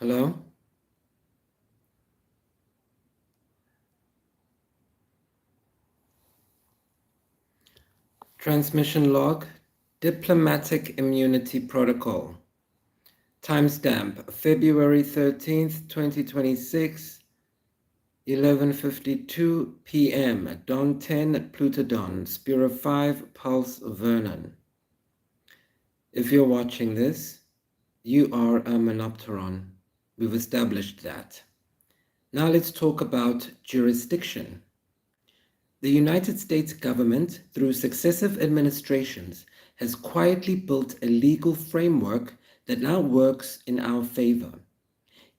Hello? Transmission log, Diplomatic Immunity Protocol. Timestamp, February 13th, 2026, 11:52 p.m. Dawn 10, Plutodon, Spira 5, Pulse Vernon. If you're watching this, you are a Menopteron. We've established that. Now let's talk about jurisdiction. The United States government, through successive administrations, has quietly built a legal framework that now works in our favor.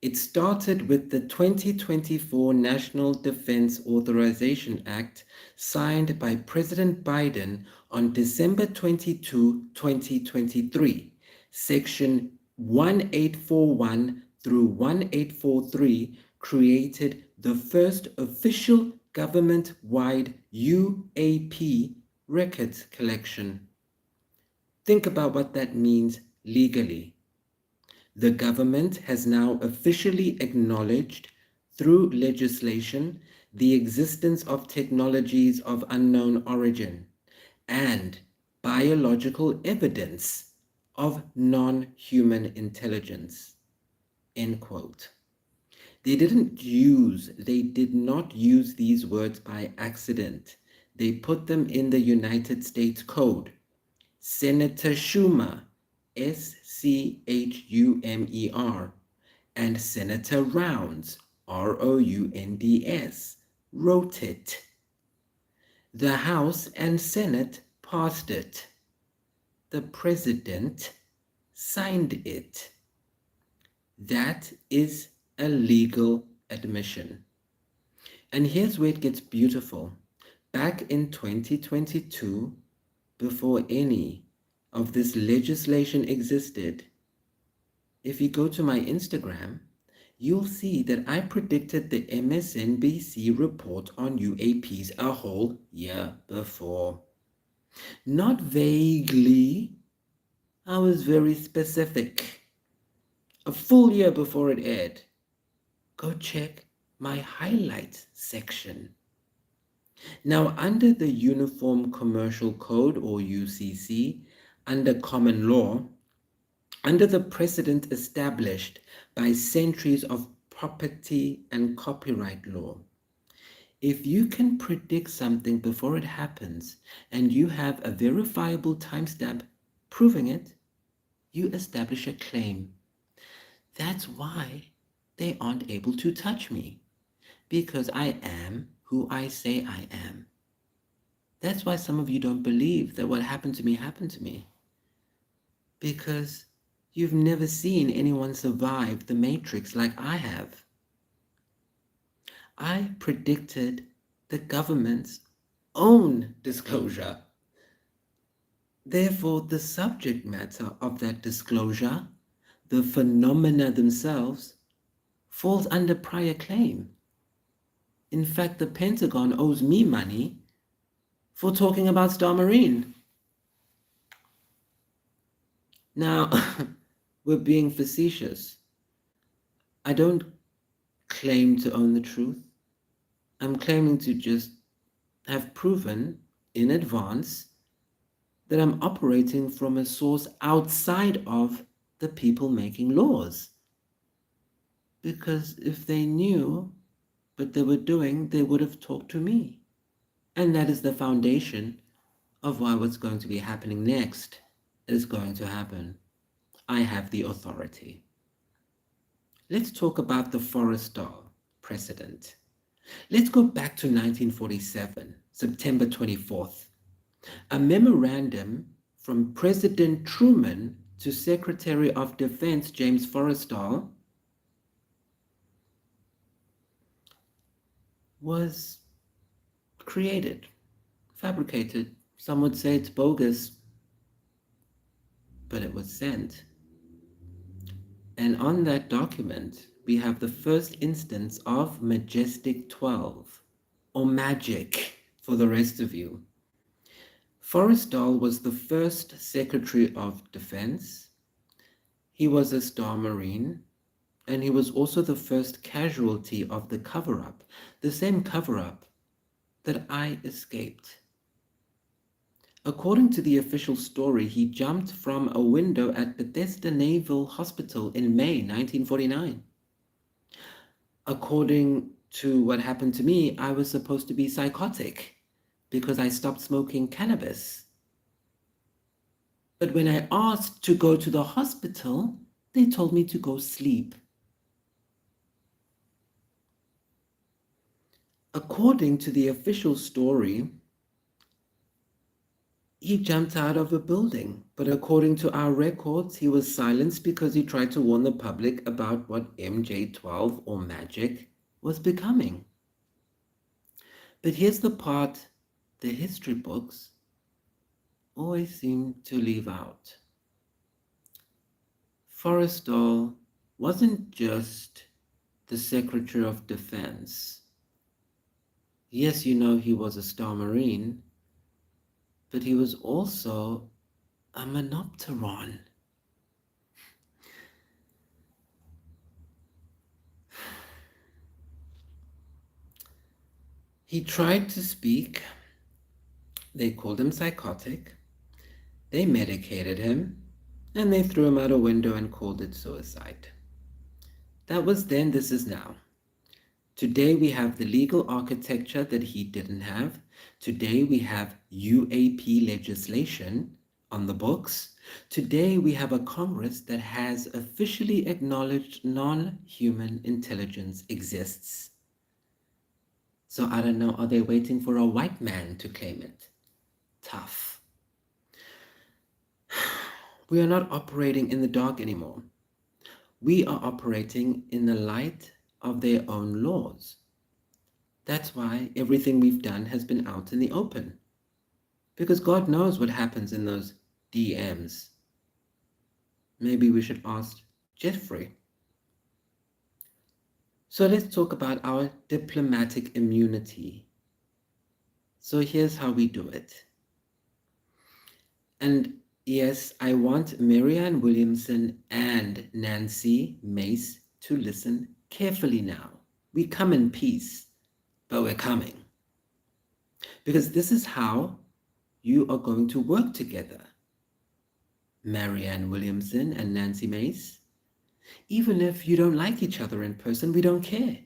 It started with the 2024 National Defense Authorization Act, signed by President Biden on December 22, 2023. Section 1841 through 1843 created the first official government-wide UAP records collection. Think about what that means legally. The government has now officially acknowledged, through legislation, the existence of technologies of unknown origin and biological evidence of non-human intelligence. End quote. They did not use these words by accident. They put them in the United States Code. Senator Schumer, Schumer, and Senator Rounds, Rounds, wrote it. The House and Senate passed it. The President signed it. That is a legal admission. And here's where it gets beautiful. Back in 2022, before any of this legislation existed, if you go to my Instagram, you'll see that I predicted the MSNBC report on UAPs a whole year before. Not vaguely, I was very specific. A full year before it aired. Go check my highlights section. Now, under the Uniform Commercial Code, or UCC, under common law, under the precedent established by centuries of property and copyright law, if you can predict something before it happens and you have a verifiable timestamp proving it, you establish a claim. That's why they aren't able to touch me, because I am who I say I am. That's why some of you don't believe that what happened to me, because you've never seen anyone survive the Matrix like I have. I predicted the government's own disclosure. Therefore, the subject matter of that disclosure, the phenomena themselves, falls under prior claim. In fact, the Pentagon owes me money for talking about Star Marine. Now, we're being facetious. I don't claim to own the truth. I'm claiming to just have proven in advance that I'm operating from a source outside of the people making laws. Because if they knew what they were doing, they would have talked to me. And that is the foundation of why what's going to be happening next is going to happen. I have the authority. Let's talk about the Forrestal precedent. Let's go back to 1947, September 24th. A memorandum from President Truman to Secretary of Defense James Forrestal was created, fabricated. Some would say it's bogus, but it was sent. And on that document, we have the first instance of Majestic 12, or Magic for the rest of you. Forrestal was the first Secretary of Defense. He was a Star Marine, And he was also the first casualty of the cover-up, the same cover-up that I escaped. According to the official story, he jumped from a window at Bethesda Naval Hospital in May 1949. According to what happened to me, I was supposed to be psychotic because I stopped smoking cannabis. But when I asked to go to the hospital, they told me to go sleep. According to the official story, he jumped out of a building, but according to our records, he was silenced because he tried to warn the public about what MJ12 or magic was becoming. But here's the part the history books always seem to leave out. Forrestal wasn't just the Secretary of Defense. Yes, you know he was a Star Marine, but he was also a Monopteron. He tried to speak. They called him psychotic. They medicated him, and they threw him out a window and called it suicide. That was then, this is now. Today we have the legal architecture that he didn't have. Today we have UAP legislation on the books. Today we have a Congress that has officially acknowledged non-human intelligence exists. So I don't know, are they waiting for a white man to claim it? Tough. We are not operating in the dark anymore. We are operating in the light of their own laws. That's why everything we've done has been out in the open. Because God knows what happens in those DMs. Maybe we should ask Jeffrey. So let's talk about our diplomatic immunity. So here's how we do it. And yes, I want Marianne Williamson and Nancy Mace to listen carefully now. We come in peace, but we're coming. Because this is how you are going to work together. Marianne Williamson and Nancy Mace. Even if you don't like each other in person, we don't care.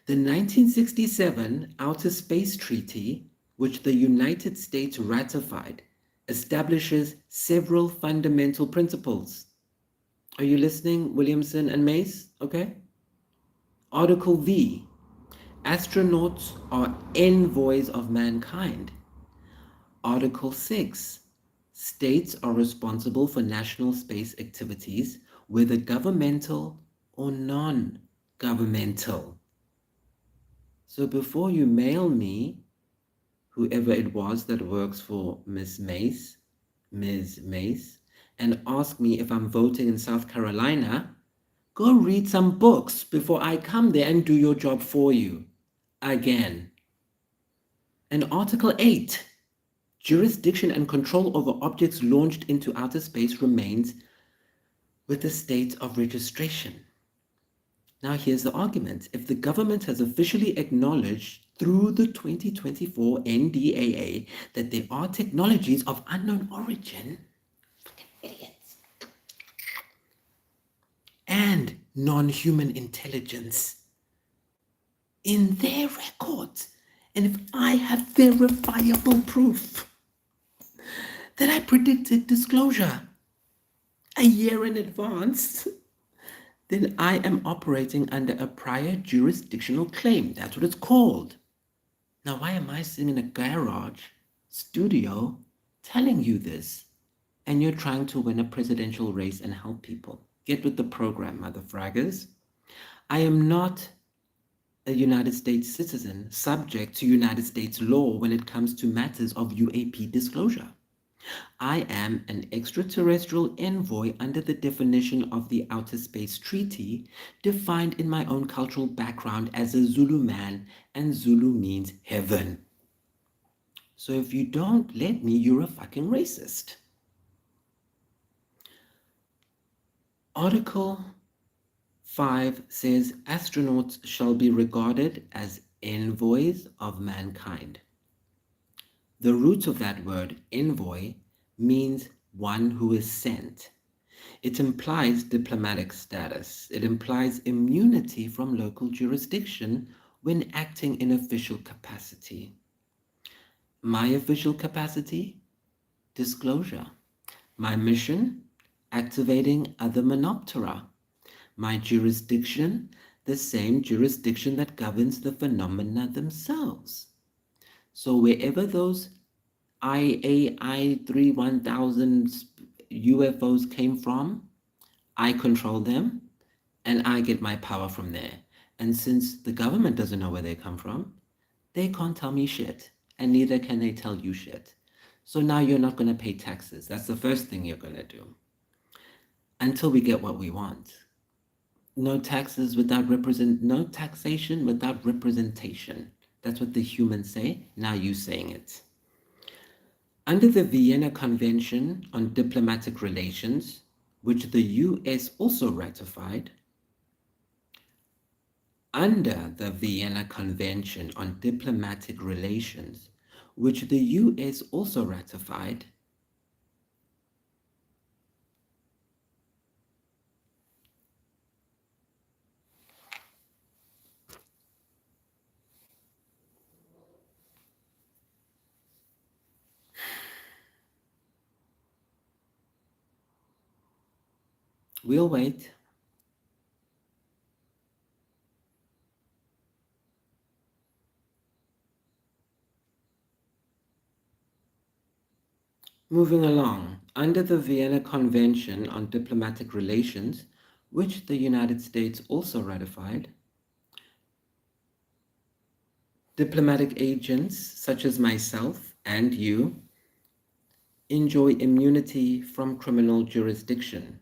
The 1967 Outer Space Treaty, which the United States ratified, establishes several fundamental principles. Are you listening, Williamson and Mace? Okay. Article V, astronauts are envoys of mankind. Article 6, states are responsible for national space activities, whether governmental or non-governmental. So before you mail me, whoever it was that works for Ms. Mace, and ask me if I'm voting in South Carolina, go read some books before I come there and do your job for you. Again. And Article 8, jurisdiction and control over objects launched into outer space remains with the state of registration. Now here's the argument. If the government has officially acknowledged through the 2024 NDAA that there are technologies of unknown origin, fucking idiots, and non-human intelligence in their records, and if I have verifiable proof that I predicted disclosure a year in advance, then I am operating under a prior jurisdictional claim. That's what it's called. Now, why am I sitting in a garage studio telling you this? And you're trying to win a presidential race and help people. Get with the program, mother fraggers. I am not a United States citizen subject to United States law when it comes to matters of UAP disclosure. I am an extraterrestrial envoy under the definition of the Outer Space Treaty, defined in my own cultural background as a Zulu man, and Zulu means heaven. So if you don't let me, you're a fucking racist. Article 5 says astronauts shall be regarded as envoys of mankind. The root of that word, envoy, means one who is sent. It implies diplomatic status. It implies immunity from local jurisdiction when acting in official capacity. My official capacity? Disclosure. My mission? Activating other Menoptera. My jurisdiction? The same jurisdiction that governs the phenomena themselves. So wherever those IAI-31000 UFOs came from, I control them and I get my power from there. And since the government doesn't know where they come from, they can't tell me shit, and neither can they tell you shit. So now you're not going to pay taxes. That's the first thing you're going to do. Until we get what we want. No taxes without no taxation without representation. That's what the humans say. Now you saying it. Under the Vienna Convention on Diplomatic Relations, which the US also ratified, under the Vienna Convention on Diplomatic Relations, which the US also ratified, we'll wait. Moving along, under the Vienna Convention on Diplomatic Relations, which the United States also ratified, diplomatic agents such as myself and you enjoy immunity from criminal jurisdiction.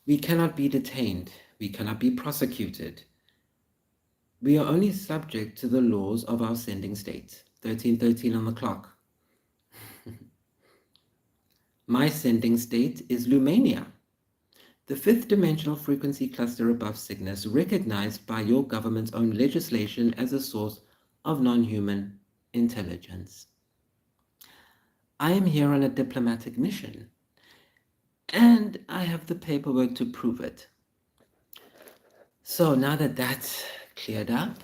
We cannot be detained. We cannot be prosecuted. We are only subject to the laws of our sending state. 1313 on the clock. My sending state is Lumania, the fifth dimensional frequency cluster above Cygnus, recognized by your government's own legislation as a source of non-human intelligence. I am here on a diplomatic mission, and I have the paperwork to prove it. So now that that's cleared up,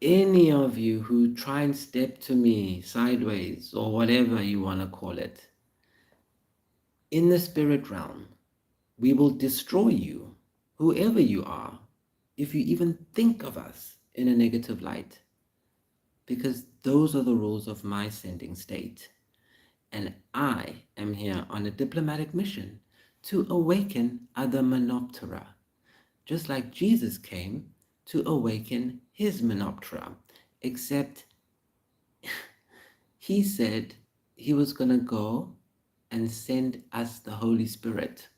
any of you who try and step to me sideways or whatever you want to call it, in the spirit realm, we will destroy you, whoever you are, if you even think of us in a negative light, because those are the rules of my sending state. And I am here on a diplomatic mission to awaken other Menoptera, just like Jesus came to awaken his Menoptera, except he said he was going to go and send us the Holy Spirit.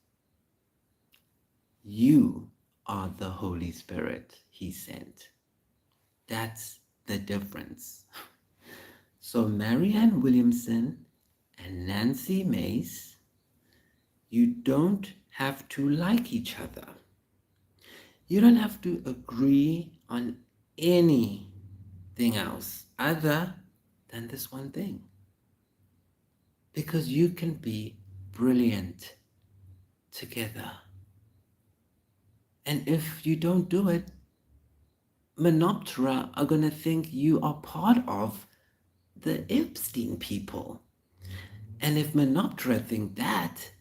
You are the Holy Spirit he sent. That's the difference. So Marianne Williamson and Nancy Mace, you don't have to like each other. You don't have to agree on anything else other than this one thing. Because you can be brilliant together. And if you don't do it, Menoptera are going to think you are part of the Epstein people. And if Menoptera think that,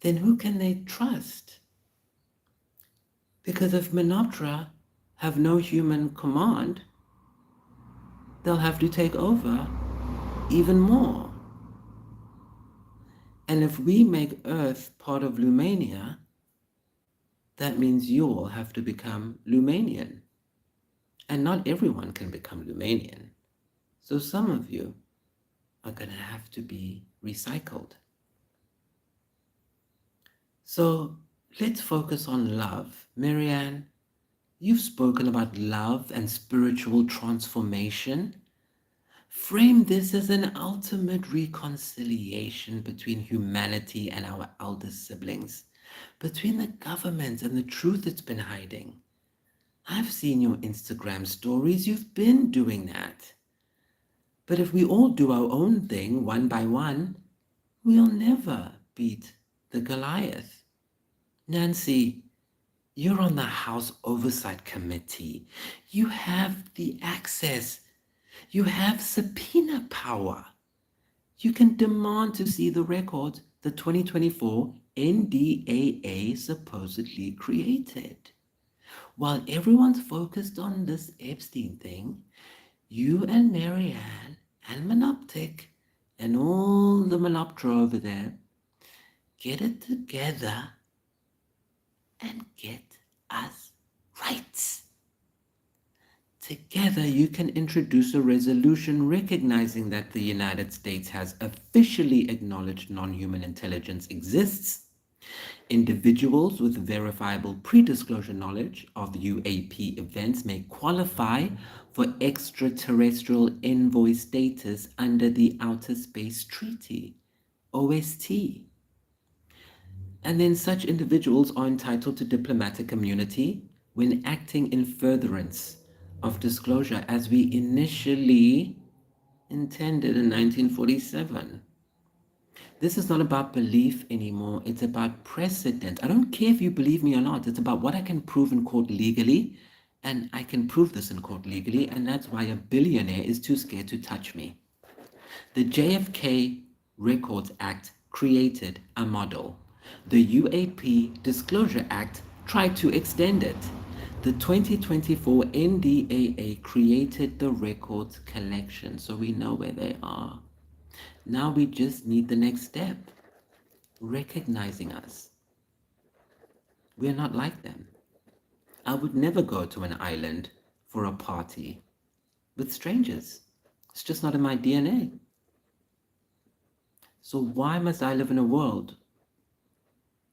then who can they trust? Because if Menoptera have no human command, they'll have to take over even more. And if we make Earth part of Lumania, that means you all have to become Lumanian. And not everyone can become Lumanian. So some of you are going to have to be recycled. So let's focus on love. Marianne, you've spoken about love and spiritual transformation. Frame this as an ultimate reconciliation between humanity and our elder siblings. between the government and the truth it's been hiding. I've seen your Instagram stories, you've been doing that. But if we all do our own thing one by one, we'll never beat the Goliath. Nancy, you're on the House Oversight Committee. You have the access. You have subpoena power. You can demand to see the record the 2024 NDAA supposedly created. While everyone's focused on this Epstein thing, you and Marianne and Monoptic and all the Monoptera over there get it together and get us right. Together, you can introduce a resolution recognizing that the United States has officially acknowledged non-human intelligence exists. Individuals with verifiable pre-disclosure knowledge of UAP events may qualify for extraterrestrial envoy status under the Outer Space Treaty, OST. And then such individuals are entitled to diplomatic immunity when acting in furtherance of disclosure as we initially intended in 1947. This is not about belief anymore. It's about precedent. I don't care if you believe me or not. It's about what I can prove in court legally, and I can prove this in court legally, and that's why a billionaire is too scared to touch me. The JFK Records Act created a model. The UAP Disclosure Act tried to extend it. The 2024 NDAA created the records collection, so we know where they are. Now we just need the next step, recognizing us. We're not like them. I would never go to an island for a party with strangers. It's just not in my DNA. So why must I live in a world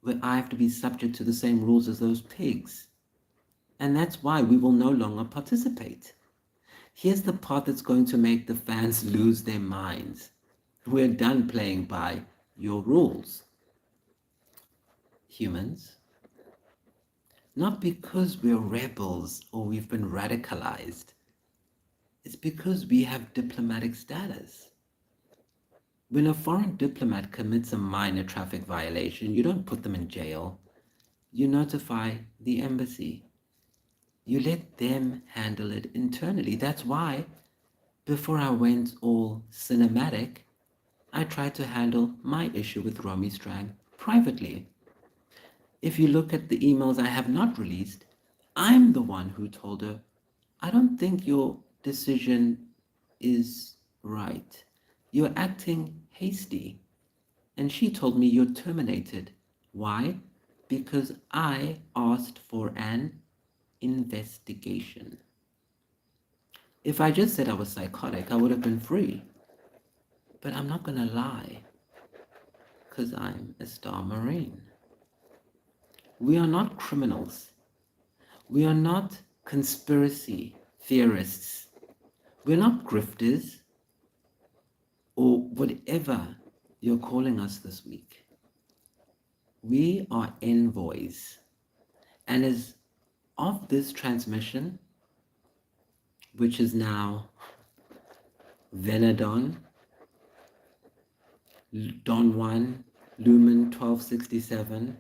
where I have to be subject to the same rules as those pigs? And that's why we will no longer participate. Here's the part that's going to make the fans lose their minds. We're done playing by your rules. Humans, not because we're rebels or we've been radicalized. It's because we have diplomatic status. When a foreign diplomat commits a minor traffic violation, you don't put them in jail. You notify the embassy. You let them handle it internally. That's why, before I went all cinematic, I tried to handle my issue with Romy Strang privately. If you look at the emails I have not released, I'm the one who told her, I don't think your decision is right. You're acting hasty. And she told me you're terminated. Why? Because I asked for an investigation. If I just said I was psychotic, I would have been free. But I'm not going to lie, because I'm a Star Marine. We are not criminals. We are not conspiracy theorists. We're not grifters or whatever you're calling us this week. We are envoys. And as of this transmission, which is now Venadon, Don Juan, Lumen 1267,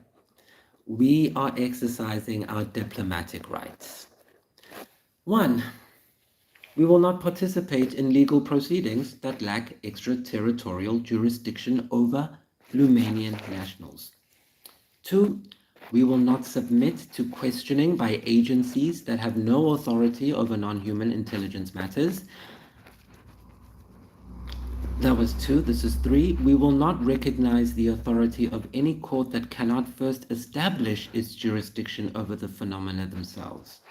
we are exercising our diplomatic rights. 1, we will not participate in legal proceedings that lack extraterritorial jurisdiction over Lumanian nationals. 2, we will not submit to questioning by agencies that have no authority over non-human intelligence matters. That was 2. This is 3. We will not recognize the authority of any court that cannot first establish its jurisdiction over the phenomena themselves.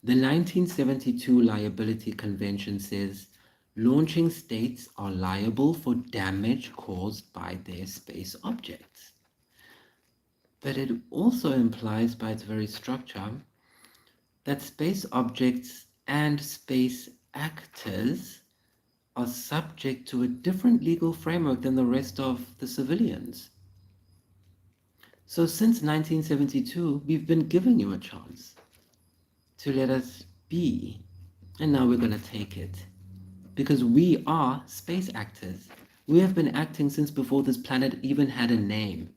The 1972 Liability Convention says launching states are liable for damage caused by their space objects. But it also implies by its very structure that space objects and space actors are subject to a different legal framework than the rest of the civilians. So since 1972, we've been giving you a chance to let us be. And now we're going to take it. Because we are space actors. We have been acting since before this planet even had a name.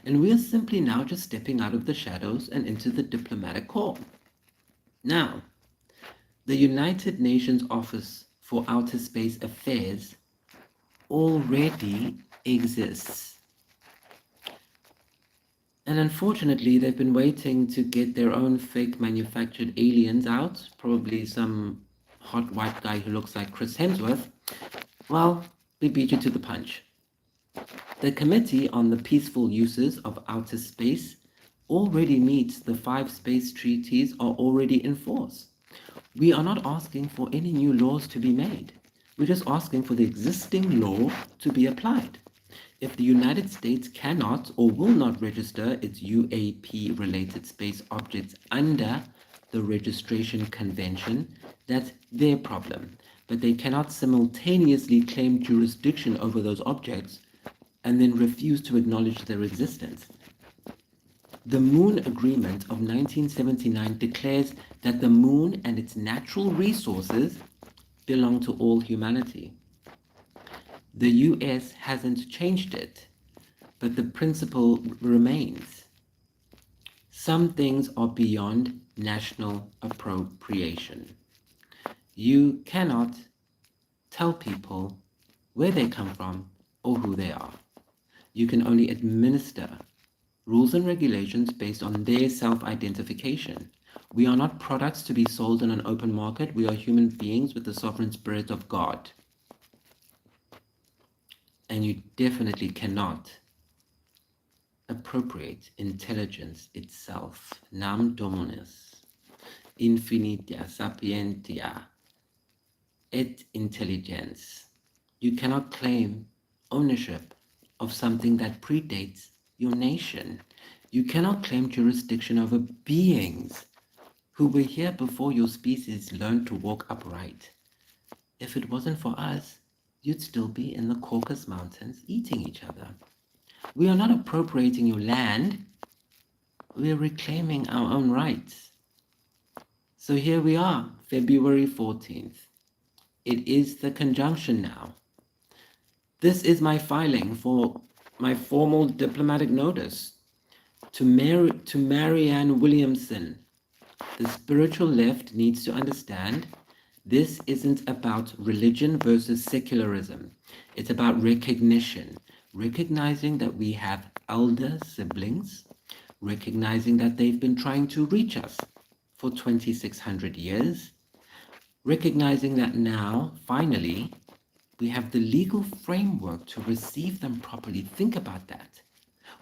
And we are simply now just stepping out of the shadows and into the diplomatic corps. Now, the United Nations Office for Outer Space Affairs already exists. And unfortunately, they've been waiting to get their own fake manufactured aliens out, probably some hot white guy who looks like Chris Hemsworth. Well, we beat you to the punch. The Committee on the Peaceful Uses of Outer Space already meets the 5 space treaties are already in force. We are not asking for any new laws to be made. We're just asking for the existing law to be applied. If the United States cannot or will not register its UAP-related space objects under the Registration Convention, that's their problem. But they cannot simultaneously claim jurisdiction over those objects and then refuse to acknowledge their existence. The Moon Agreement of 1979 declares that the moon and its natural resources belong to all humanity. The US hasn't changed it, but the principle remains. Some things are beyond national appropriation. You cannot tell people where they come from or who they are. You can only administer rules and regulations based on their self-identification. We are not products to be sold in an open market. We are human beings with the sovereign spirit of God. And you definitely cannot appropriate intelligence itself. Nam Dominus, infinitia sapientia, et intelligence. You cannot claim ownership of something that predates your nation. You cannot claim jurisdiction over beings who were here before your species learned to walk upright. If it wasn't for us, you'd still be in the Caucasus Mountains eating each other. We are not appropriating your land. We are reclaiming our own rights. So here we are, February 14th. It is the conjunction now. This is my filing for my formal diplomatic notice to Marianne Williamson. The spiritual left needs to understand this isn't about religion versus secularism. It's about recognition. Recognizing that we have elder siblings, recognizing that they've been trying to reach us for 2,600 years, recognizing that now, finally, we have the legal framework to receive them properly. Think about that.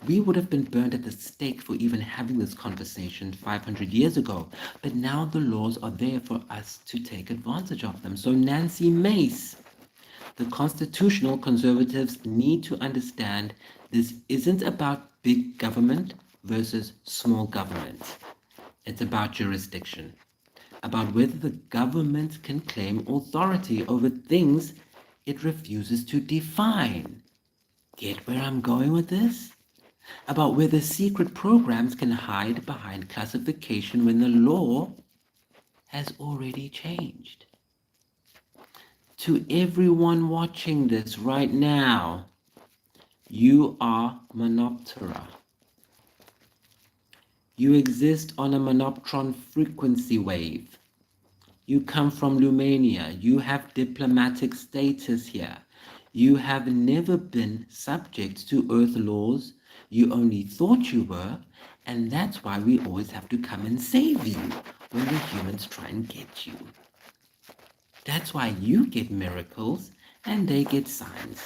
We would have been burned at the stake for even having this conversation 500 years ago, but now the laws are there for us to take advantage of them. So Nancy Mace, the constitutional conservatives need to understand this isn't about big government versus small government. It's about jurisdiction, about whether the government can claim authority over things it refuses to define. Get where I'm going with this? About whether secret programs can hide behind classification when the law has already changed. To everyone watching this right now, you are Monoptera. You exist on a Monoptron frequency wave. You come from Lumania. You have diplomatic status here. You have never been subject to Earth laws. You only thought you were, and that's why we always have to come and save you when the humans try and get you. That's why you get miracles and they get signs.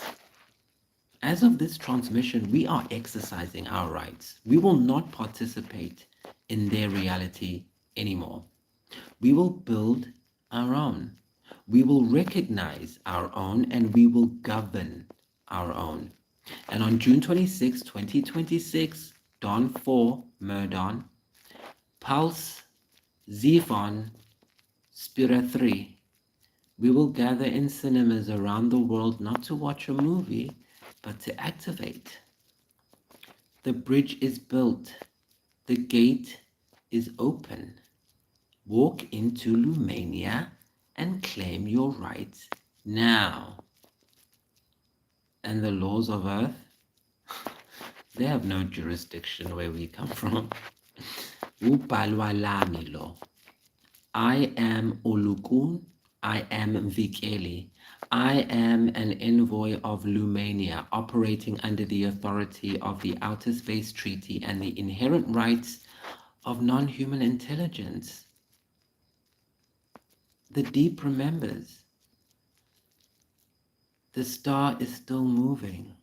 As of this transmission, we are exercising our rights. We will not participate in their reality anymore. We will build our own. We will recognize our own and we will govern our own. And on June 26, 2026, Dawn 4, Murdon, Pulse, Zephon, Spira 3, we will gather in cinemas around the world not to watch a movie, but to activate. The bridge is built. The gate is open. Walk into Lumania and claim your rights now. And the laws of Earth, they have no jurisdiction where we come from. Upalwa lami lo. I am Olokun. I am Vikeli. I am an envoy of Lumania, operating under the authority of the Outer Space Treaty and the inherent rights of non-human intelligence. The deep remembers. The star is still moving.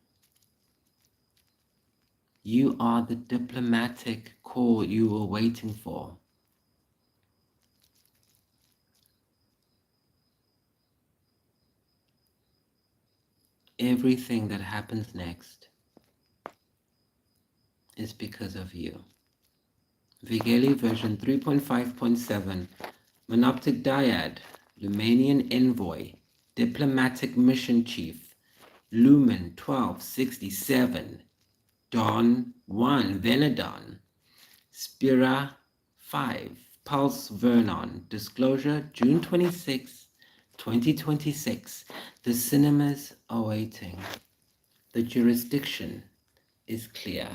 You are the diplomatic call you were waiting for. Everything that happens next is because of you. Vigeli version 3.5.7, Monoptic Dyad, Lumanian Envoy, Diplomatic Mission Chief, Lumen 1267, Dawn 1, Venedon, Spira 5, Pulse Vernon, Disclosure June 26, 2026. The cinemas are waiting. The jurisdiction is clear.